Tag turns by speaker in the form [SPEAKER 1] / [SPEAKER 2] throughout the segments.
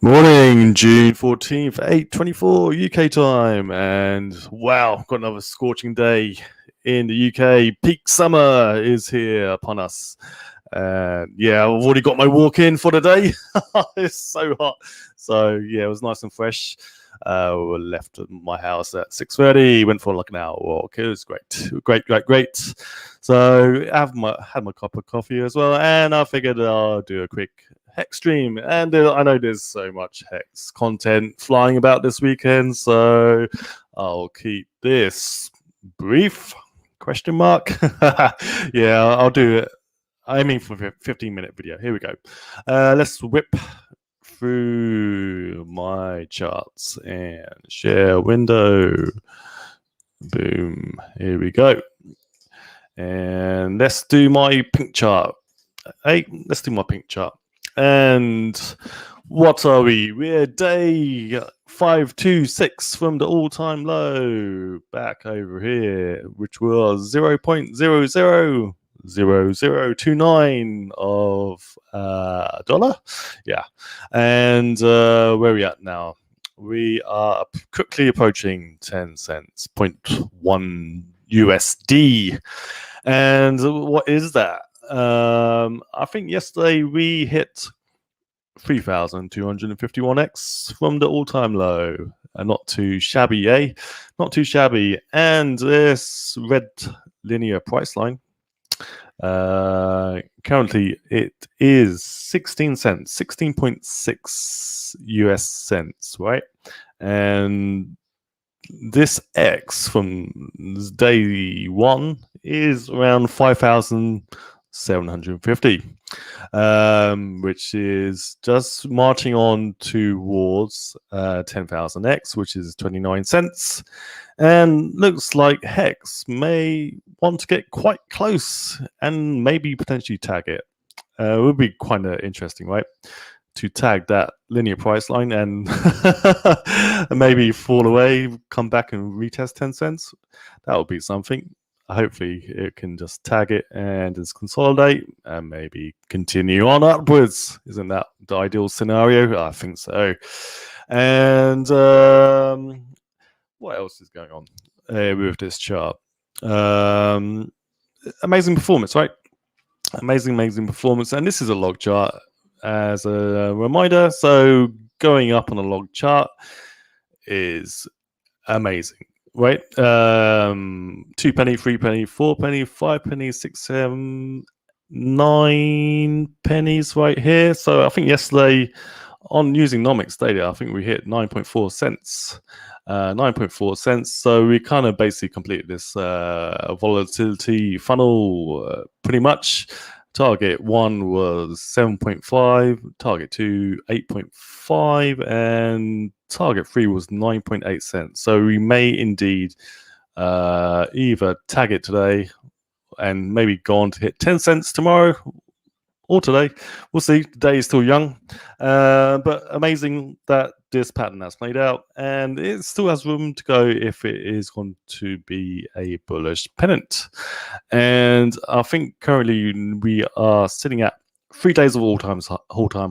[SPEAKER 1] Morning, June 14th, 8:24 UK time, and wow, got another scorching day in the UK. Peak summer is here upon us. Yeah, I've already got my walk in for the day. It's so hot. So yeah, it was nice and fresh. We left my house at 6:30, went for like an hour walk. It was great. So I had my cup of coffee as well, and I figured I'll do a quick HEX stream. And I know there's so much HEX content flying about this weekend, so I'll keep this brief. Question mark. Yeah, I'll do it. I mean, for a 15-minute video. Here we go. Let's whip through my charts and share window. Boom. Here we go. And let's do my pink chart. Hey, let's do my pink chart. And what are we? We're day 526 from the all-time low back over here, which was 0.000029 of dollar. Yeah. And where are we at now? We are quickly approaching 10 cents, 0.1 USD. And what is that? I think yesterday we hit 3,251x from the all-time low. Not too shabby, eh? Not too shabby. And this red linear price line, currently it is 16 cents, 16.6 US cents, right? And this X from day one is around 5,750, which is just marching on towards 10,000X, which is 29 cents. And looks like HEX may want to get quite close and maybe potentially tag it. It would be kind of interesting, right? To tag that linear price line and maybe fall away, come back and retest 10 cents. That would be something. Hopefully it can just tag it and just consolidate and maybe continue on upwards. Isn't that the ideal scenario? I think so. And what else is going on with this chart? Amazing performance, right? Amazing performance. And this is a log chart as a reminder. So going up on a log chart is amazing, right? 2 penny, 3 penny, 4 penny, 5 penny, 6, 7, 9 pennies right here. So I think yesterday on using Nomics data, I think we hit 9.4 cents. 9.4 cents. So we kind of basically completed this volatility funnel pretty much. Target 1 was 7.5, target 2 8.5, and target 3 was 9.8 cents. So we may indeed either tag it today and maybe go on to hit 10 cents tomorrow or today. We'll see. The day is still young, but amazing that this pattern has played out, and it still has room to go if it is going to be a bullish pennant. And I think currently we are sitting at 3 days of all-time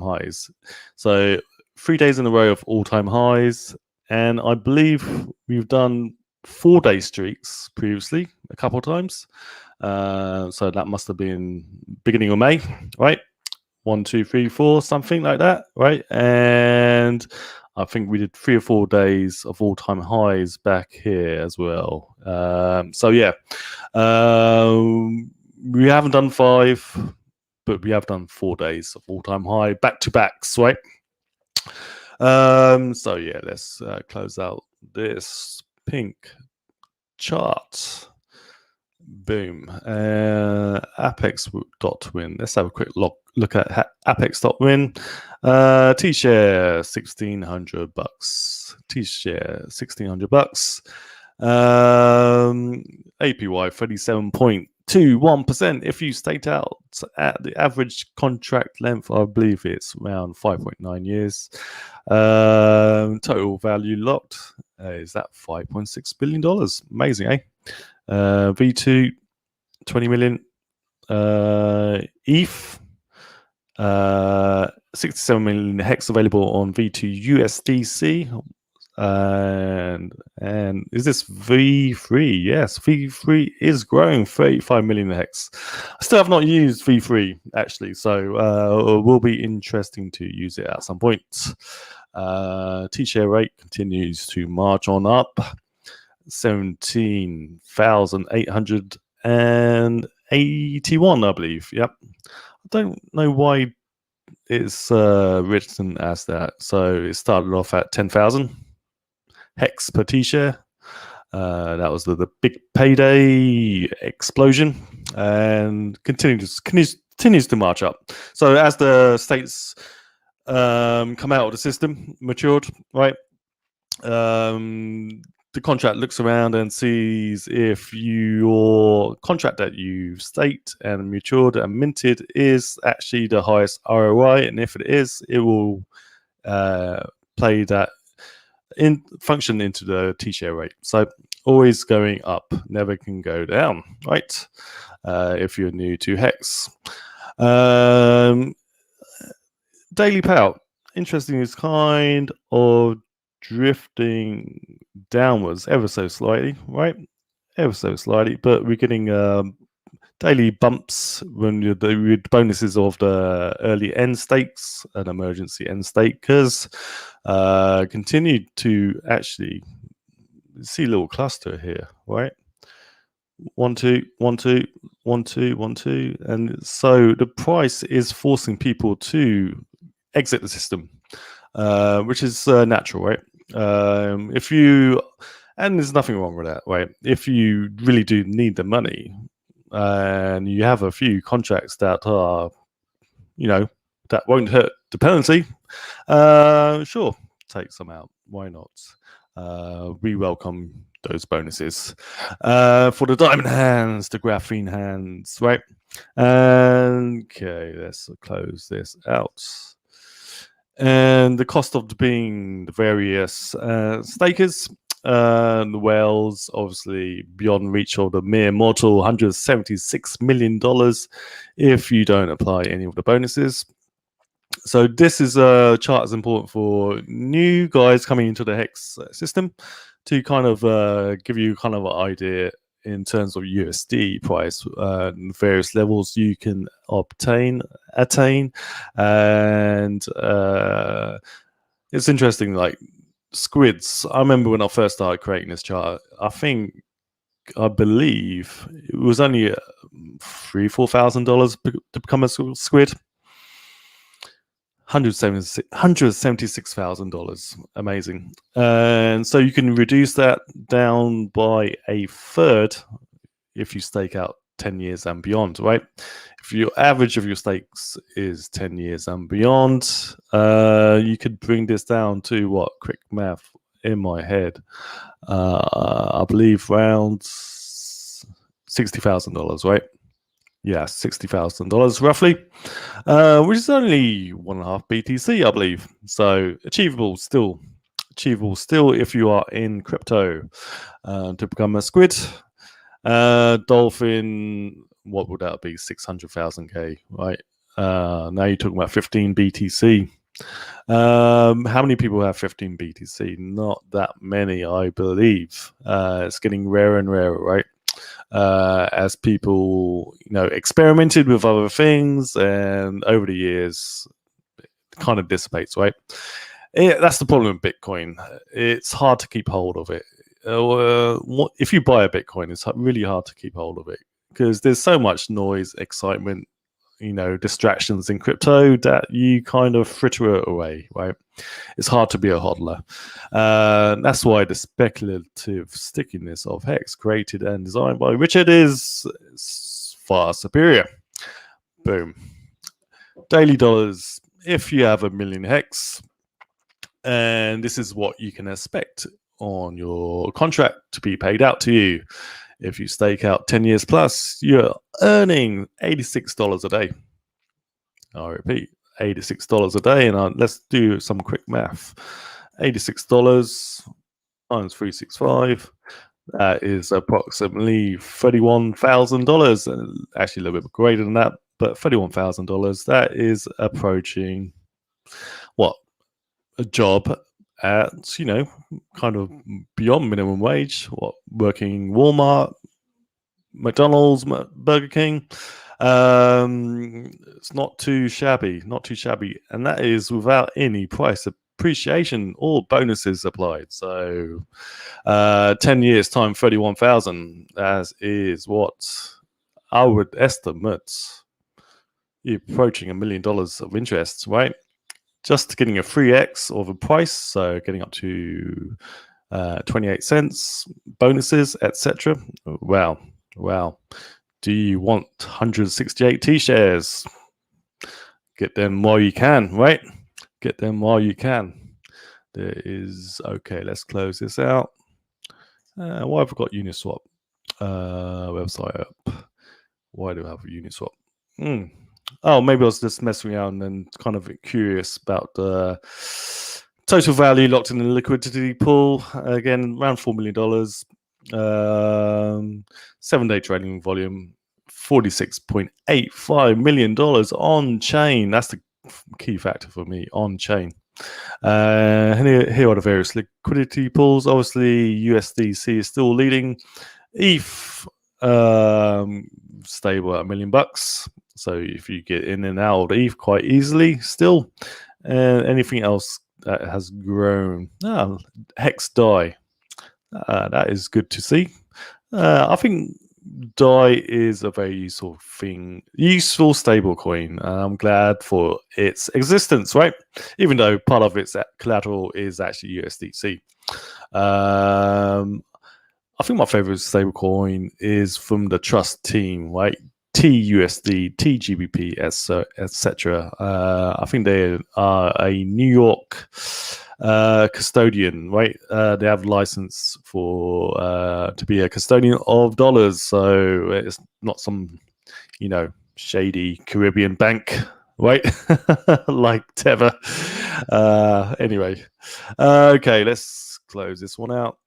[SPEAKER 1] highs. So 3 days in a row of all-time highs, and I believe we've done 4-day streaks previously a couple of times. So that must have been beginning of May, right? 1, 2, 3, 4, something like that, right? And I think we did 3 or 4 days of all-time highs back here as well. So yeah, we haven't done 5, but we have done 4 days of all-time high back-to-backs, right? So yeah, let's close out this pink chart. Boom. Apex.win. Let's have a quick look at Apex.win. Tshare $1,600. Tshare $1,600. APY 37.21%. If you state out at the average contract length, I believe it's around 5.9 years. Total value locked is that $5.6 billion. Amazing, eh? V2 20 million. ETH 67 million hex available on V2 USDC. And is this V3? Yes, V3 is growing 35 million hex. I still have not used V3 actually, so it will be interesting to use it at some point. Tshare rate continues to march on up, 17,881, I believe. Yep. I don't know why it's written as that. So it started off at 10,000 hex per Tshare. That was the big payday explosion, and continues to march up. So as the states come out of the system, matured, right? The contract looks around and sees if your contract that you staked and matured and minted is actually the highest ROI, and if it is, it will play that function into the Tshare rate. So always going up, never can go down, right? If you're new to Hex. Daily payout, interesting, is kind of drifting downwards ever so slightly, right? Ever so slightly, but we're getting daily bumps when the bonuses of the early end stakes and emergency end stakers continued to actually see a little cluster here, right? 1 2 1 2 1 2 1 2, and so the price is forcing people to exit the system, which is natural, right? If you, and there's nothing wrong with that, right? If you really do need the money and you have a few contracts that are, that won't hurt the penalty, sure, take some out. Why not? We welcome those bonuses for the diamond hands, the graphene hands, right? Okay, let's close this out. And the cost of being the various stakers, the whales, obviously beyond reach of the mere mortal, $176 million if you don't apply any of the bonuses. So this is a chart is important for new guys coming into the Hex system to kind of give you kind of an idea in terms of USD price, various levels you can attain, and it's interesting. Like squids, I remember when I first started creating this chart, I believe it was only $3,000-4,000 to become a squid. $176,000, amazing. And so you can reduce that down by a third if you stake out 10 years and beyond, right? If your average of your stakes is 10 years and beyond, you could bring this down to what? Quick math in my head. I believe around $60,000, right? Yeah, $60,000 roughly, which is only 1.5 BTC, I believe. So achievable still if you are in crypto to become a squid. Dolphin, what would that be? 600,000K, right? Now you're talking about 15 BTC. How many people have 15 BTC? Not that many, I believe. It's getting rarer and rarer, right? As people, experimented with other things, and over the years, it kind of dissipates, right? That's the problem with Bitcoin. It's hard to keep hold of it. If you buy a Bitcoin, it's really hard to keep hold of it because there's so much noise, excitement, distractions in crypto that you kind of fritter it away, right? It's hard to be a hodler. That's why the speculative stickiness of Hex, created and designed by Richard, is far superior. Boom. Daily dollars, if you have 1 million Hex, and this is what you can expect on your contract to be paid out to you. If you stake out 10 years plus, you're earning $86 a day. I repeat, $86 a day. And let's do some quick math. $86 times 365. That is approximately $31,000. Actually, a little bit greater than that, but $31,000. That is approaching a job at, kind of beyond minimum wage, working Walmart, McDonald's, Burger King. It's not too shabby, and that is without any price appreciation or bonuses applied. So 10 years time 31,000, as is what I would estimate you're approaching $1 million of interest, right? Just getting a free X of a price, so getting up to 28 cents, bonuses, etc. Wow. Do you want 168 T-shares? Get them while you can, right? Get them while you can. There is, okay, let's close this out. Why have I got Uniswap website up? Why do I have Uniswap? Oh, maybe I was just messing around and kind of curious about the total value locked in the liquidity pool. Again, around $4 million. 7-day trading volume, $46.85 million on chain. That's the key factor for me, on chain. Here are the various liquidity pools. Obviously, USDC is still leading. ETH stable at $1 million. So if you get in and out of ETH quite easily, still, anything else that has grown. HEX DAI. That is good to see. I think DAI is a very useful stablecoin. I'm glad for its existence, right? Even though part of its collateral is actually USDC. I think my favorite stablecoin is from the Trust team, right? TUSD, TGBP, etc. I think they are a New York custodian, right? They have license for to be a custodian of dollars, so it's not some shady Caribbean bank, right? Like Tether. Anyway, okay, let's close this one out.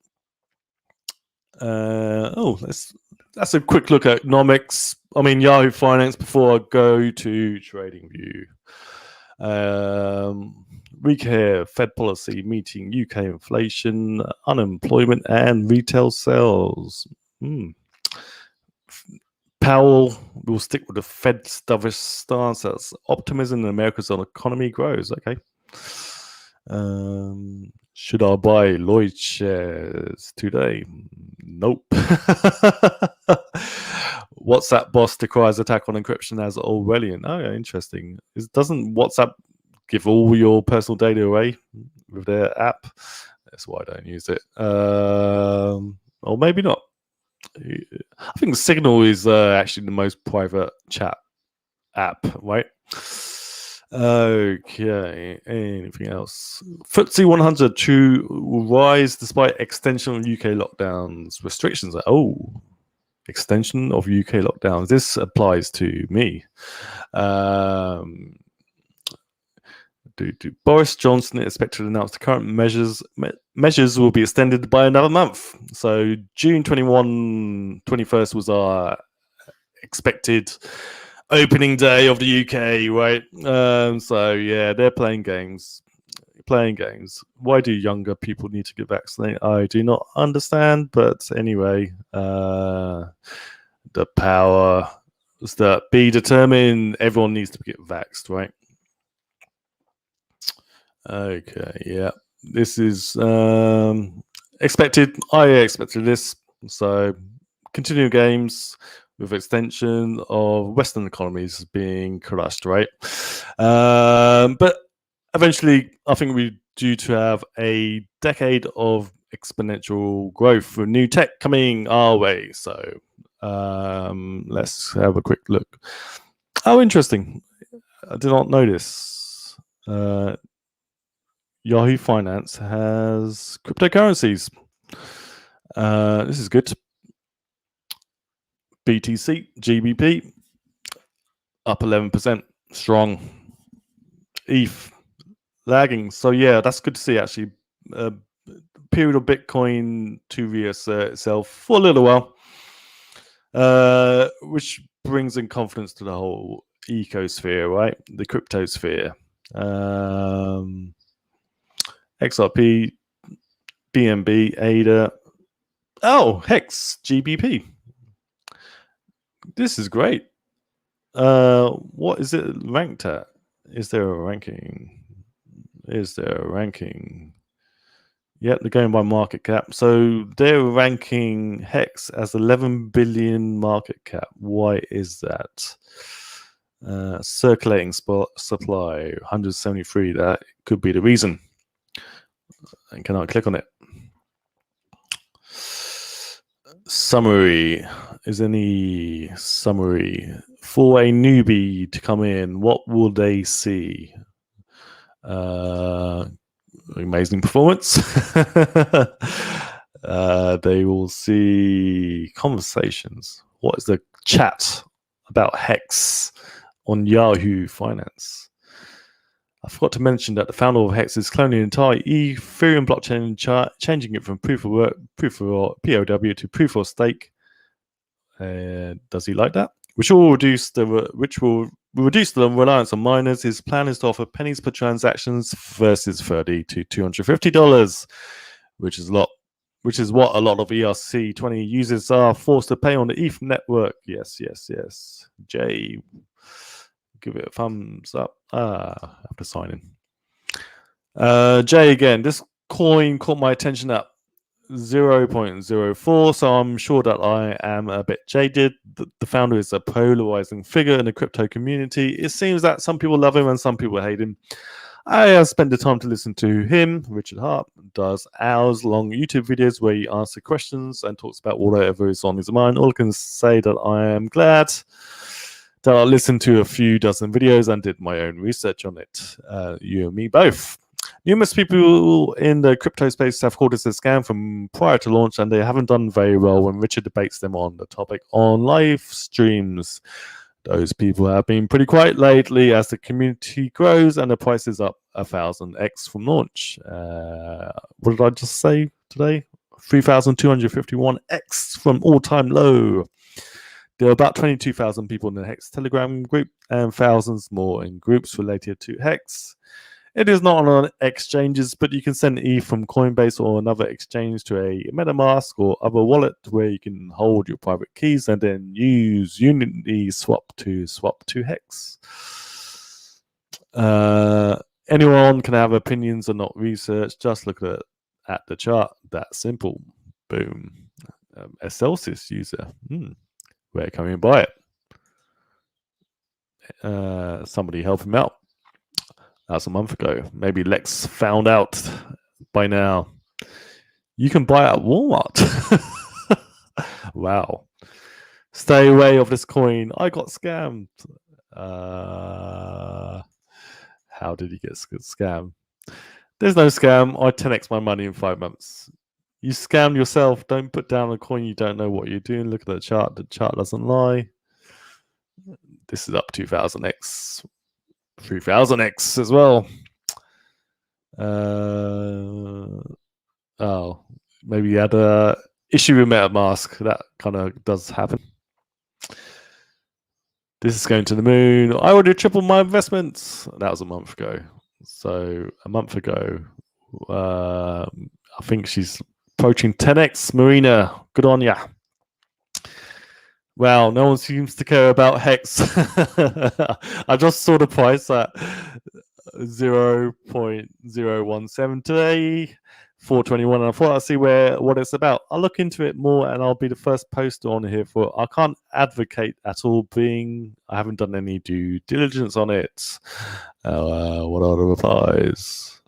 [SPEAKER 1] That's a quick look at economics. I mean, Yahoo Finance before I go to TradingView. Week here, Fed policy meeting, UK inflation, unemployment, and retail sales. Powell will stick with the Fed dovish stance as optimism in America's economy grows. Okay. Should I buy Lloyd shares today? Nope. WhatsApp boss decries attack on encryption as Orwellian. Oh, yeah, interesting. Doesn't WhatsApp give all your personal data away with their app? That's why I don't use it. Or maybe not. I think Signal is actually the most private chat app, right? Okay, anything else? FTSE 100 to rise despite extension of UK lockdowns restrictions. Extension of UK lockdowns. This applies to me. Boris Johnson is expected to announce the current measures will be extended by another month. So June 21st was our expected opening day of the UK, right? So yeah, they're playing games. Why do younger people need to get vaccinated? I do not understand, but anyway, the power is that be determined. Everyone needs to get vaxxed, right? Okay, yeah, this is expected. I expected this. So continuing games with extension of Western economies being crushed, right? But eventually, I think we're due to have a decade of exponential growth with new tech coming our way. So let's have a quick look. Oh, interesting. I did not know this. Yahoo Finance has cryptocurrencies. This is good. BTC, GBP, up 11%, strong. ETH, lagging. So yeah, that's good to see actually. Period of Bitcoin to reassert itself for a little while, which brings in confidence to the whole ecosphere, right? The cryptosphere. XRP, BNB, ADA. Oh, HEX, GBP. This is great. What is it ranked at? Is there a ranking? Yep, they're going by market cap. So they're ranking HEX as 11 billion market cap. Why is that? Circulating supply 173. That could be the reason. And can I click on it? Summary. Is any summary for a newbie to come in? What will they see? Amazing performance. They will see conversations. What is the chat about HEX on Yahoo Finance? I forgot to mention that the founder of HEX is cloning the entire Ethereum blockchain, changing it from proof of work, POW to proof of stake. Does he like that? Which will reduce the reliance on miners. His plan is to offer pennies per transactions versus $30 to $250, which is what a lot of ERC20 users are forced to pay on the ETH network. Yes. Jay, give it a thumbs up. I have to sign in. Jay again. This coin caught my attention at 0.04, so I'm sure that I am a bit jaded. The founder is a polarizing figure in the crypto community. It seems that some people love him and some people hate him. I have spent the time to listen to him. Richard Hart does hours-long YouTube videos where he answers questions and talks about whatever is on his mind. All I can say that I am glad that I listened to a few dozen videos and did my own research on it. You and me both. Numerous people in the crypto space have called this a scam from prior to launch, and they haven't done very well when Richard debates them on the topic on live streams. Those people have been pretty quiet lately as the community grows and the price is up 1,000x from launch. What did I just say today? 3,251x from all-time low. There are about 22,000 people in the HEX Telegram group and thousands more in groups related to HEX. It is not on exchanges, but you can send ETH from Coinbase or another exchange to a MetaMask or other wallet where you can hold your private keys and then use Uniswap to swap to HEX. Anyone can have opinions and not research. Just look at the chart. That simple. Boom. A Celsius user. Where can we buy it? Somebody help him out. That's a month ago. Maybe Lex found out by now. You can buy it at Walmart. Wow. Stay away of this coin. I got scammed. How did he get scammed? There's no scam. I 10x my money in 5 months. You scammed yourself. Don't put down a coin you don't know what you're doing. Look at the chart. The chart doesn't lie. This is up 2,000x. 3,000x as well. Maybe you had a issue with MetaMask. That kind of does happen. This is going to the moon. I already tripled my investments. That was a month ago. So a month ago, I think she's approaching 10x. Marina, good on ya. Wow, no one seems to care about HEX. I just saw the price at 0.017 today, 421, and I thought I'd see what it's about. I'll look into it more and I'll be the first poster on here for it. I can't advocate at all I haven't done any due diligence on it. What are the replies?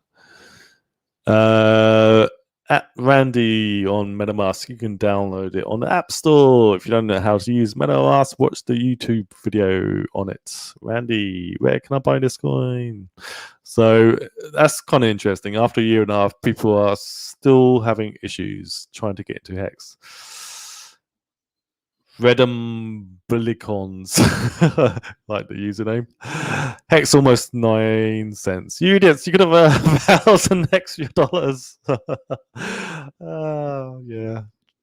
[SPEAKER 1] At Randy on MetaMask, you can download it on the App Store. If you don't know how to use MetaMask, watch the YouTube video on it. Randy, where can I buy this coin? So that's kind of interesting. After a year and a half, people are still having issues trying to get into HEX. Redumbilicons, like the username. HEX almost 9 cents. You idiots, you could have 1,000 extra dollars. Yeah.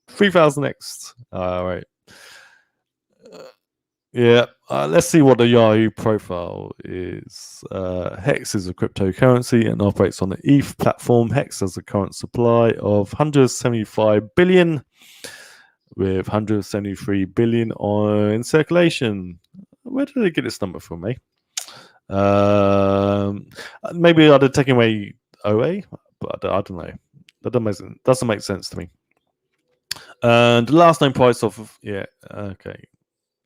[SPEAKER 1] 3,000x. All right. Yeah, let's see what the Yahoo Profile is. Hex is a cryptocurrency and operates on the ETH platform. Hex has a current supply of 175 billion, with 173 billion in circulation. Where did they get this number from, eh? Maybe I'd have taken away OA, but I don't know. That doesn't make sense to me. And the last known price of, yeah, okay.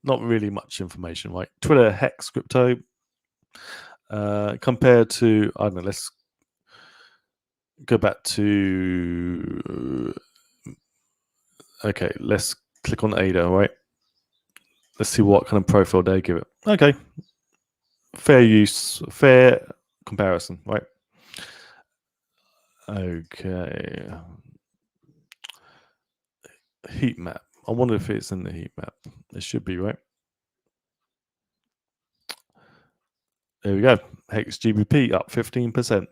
[SPEAKER 1] Not really much information, right? Twitter Hex crypto compared to, I don't know, let's go back to, okay, let's click on ADA, right? Let's see what kind of profile they give it. Okay, fair use, fair comparison, right? Okay, heat map. I wonder if it's in the heat map. It should be, right? There we go. Hex GBP up 15%.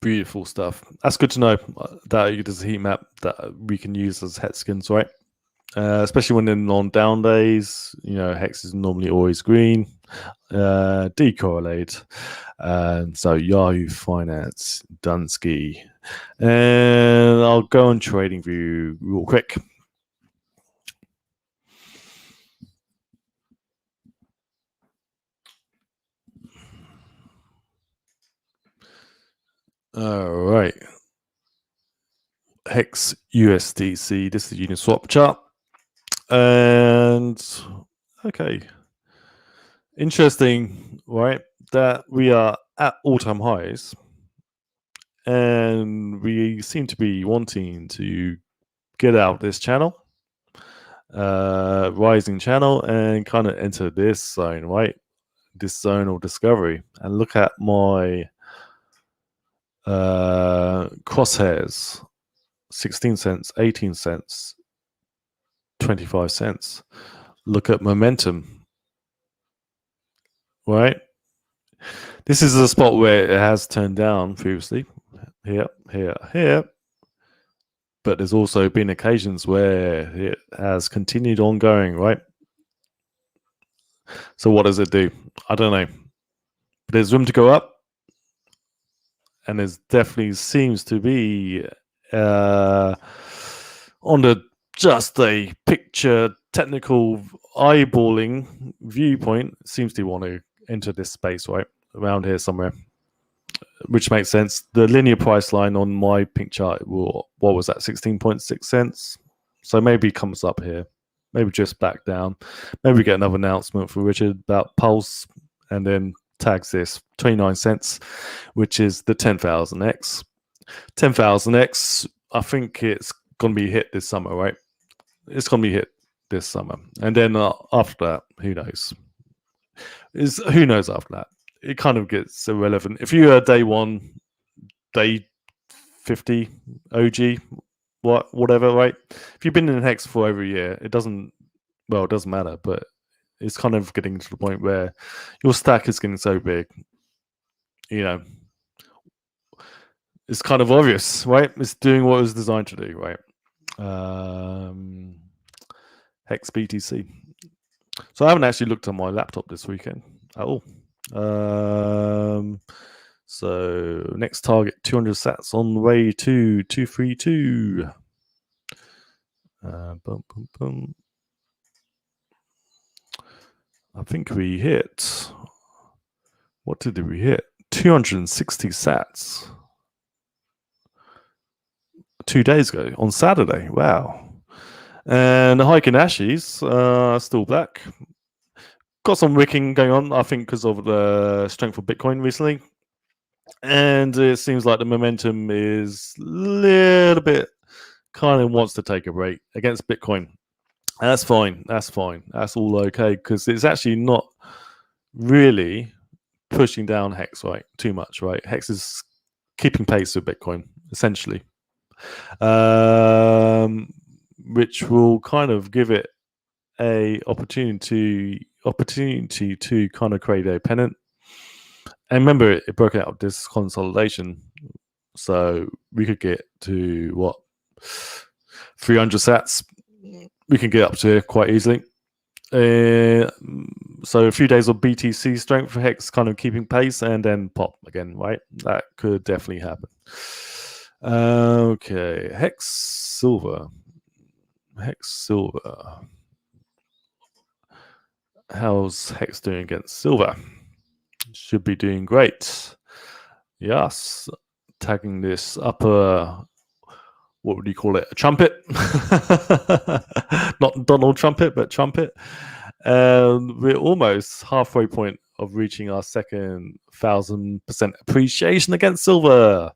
[SPEAKER 1] Beautiful stuff. That's good to know that there's a heat map that we can use as Hexicans, right? Especially when in on down days, Hex is normally always green, decorrelate. So Yahoo Finance, Dunsky. And I'll go on trading view real quick. All right. Hex USDC. This is the Uniswap chart. And okay. Interesting, right? That we are at all-time highs. And we seem to be wanting to get out this channel, rising channel, and kind of enter this zone, right? This zone of discovery. And look at my crosshairs: 16 cents, 18 cents, 25 cents. Look at momentum, right? This is a spot where it has turned down previously. Here. But there's also been occasions where it has continued on going, right? So what does it do? I don't know. But there's room to go up. And there definitely seems to be on the just a picture technical eyeballing viewpoint, seems to want to enter this space, right? Around here somewhere. Which makes sense. The linear price line on my pink chart, what was that? 16.6 cents. So maybe it comes up here. Maybe just back down. Maybe we get another announcement for Richard about Pulse, and then tags this 29 cents, which is the 10,000X. 10,000X, I think it's going to be hit this summer, right? It's going to be hit this summer. And then after that, who knows? Who knows after that? It kind of gets irrelevant. If you're a day one, day 50 OG, whatever, right? If you've been in Hex for over a year, it doesn't matter, but it's kind of getting to the point where your stack is getting so big, it's kind of obvious, right? It's doing what it was designed to do, right? Hex BTC. So I haven't actually looked on my laptop this weekend at all. So next target 200 sats on the way to 232. I think we hit, what did we hit? 260 sats 2 days ago on Saturday. Wow. And the hike in Ashes still black. Got some wicking going on, I think, because of the strength of Bitcoin recently. And it seems like the momentum is a little bit kind of wants to take a break against Bitcoin. And that's fine. That's all okay, because it's actually not really pushing down Hex, right? Too much, right? Hex is keeping pace with Bitcoin, essentially. Which will kind of give it a opportunity to kind of create a pennant. And remember, it broke out of this consolidation, so we could get to what, 300 sats we can get up to here quite easily. So a few days of BTC strength for Hex kind of keeping pace, and then pop again, right? That could definitely happen. Okay, Hex Silver. How's Hex doing against Silver? Should be doing great. Yes, tagging this upper, what would you call it? A trumpet? Not Donald Trumpet, but trumpet. We're almost halfway point of reaching our second 1,000% appreciation against silver.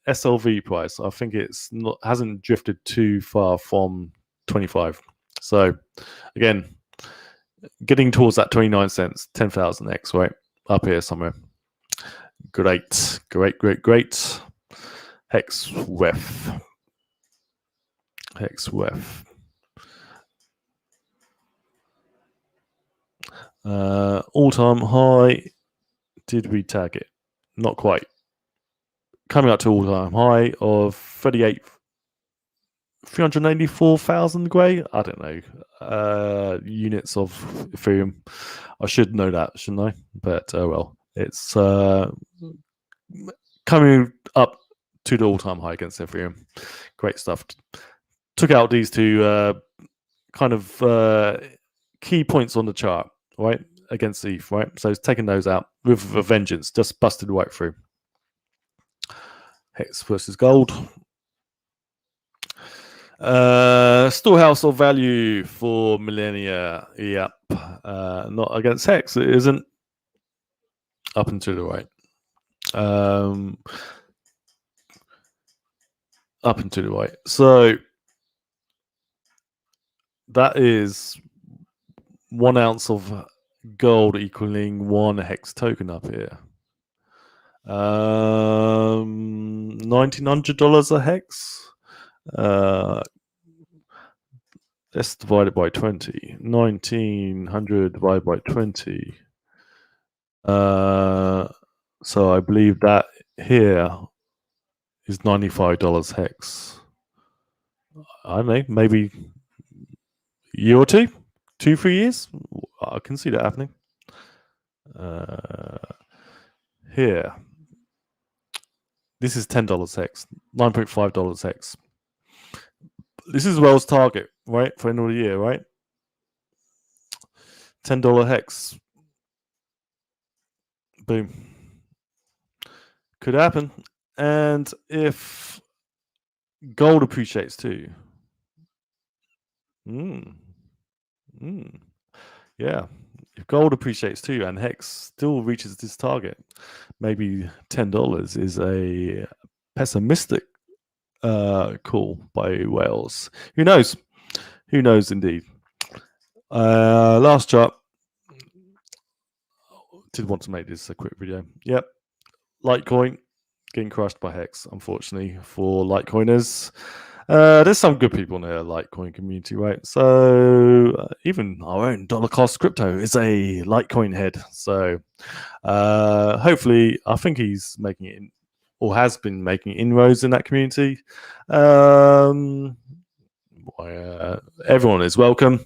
[SPEAKER 1] SLV price, I think it's not hasn't drifted too far from 25. So again, getting towards that 29 cents, 10,000x, right? Up here somewhere. Great. Hex WEF. All-time high. Did we tag it? Not quite. Coming up to all-time high of 384,000 grey. I don't know. Units of Ethereum. I should know that, shouldn't I? But well, it's coming up to the all-time high against Ethereum. Great stuff. Took out these two kind of key points on the chart, right, against ETH, right? So it's taking those out with a vengeance, just busted right through. Hex versus gold. Storehouse of value for millennia. Yep. Not against Hex. It isn't. Up and to the right. Up and to the right. So that is 1 ounce of gold equaling 1 Hex token up here. $1,900 a Hex. Let's divide it by 20. 1,900 divided by 20. So I believe that here is $95 Hex. I don't know, maybe a year or two, 2-3 years. I can see that happening. Here, this is $10 Hex, $9.5 Hex. This is Wells' target, right, for end of the year, right? $10 Hex. Boom. Could happen. And if gold appreciates too. Yeah. If gold appreciates too and Hex still reaches this target, maybe $10 is a pessimistic call by Wales. Who knows? Who knows indeed. Last chart. Did want to make this a quick video. Yep. Litecoin getting crushed by Hex, unfortunately, for Litecoiners. There's some good people in the Litecoin community, right? So even our own dollar cost crypto is a Litecoin head. So hopefully, I think he's making it or has been making inroads in that community. Everyone is welcome.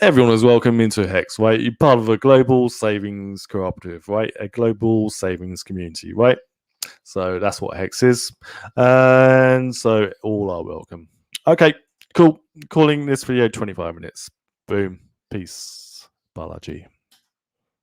[SPEAKER 1] Everyone is welcome into Hex, right? You're part of a global savings cooperative, right? A global savings community, right? So that's what Hex is. And so all are welcome. Okay, cool. Calling this video 25 minutes. Boom. Peace. Balaji.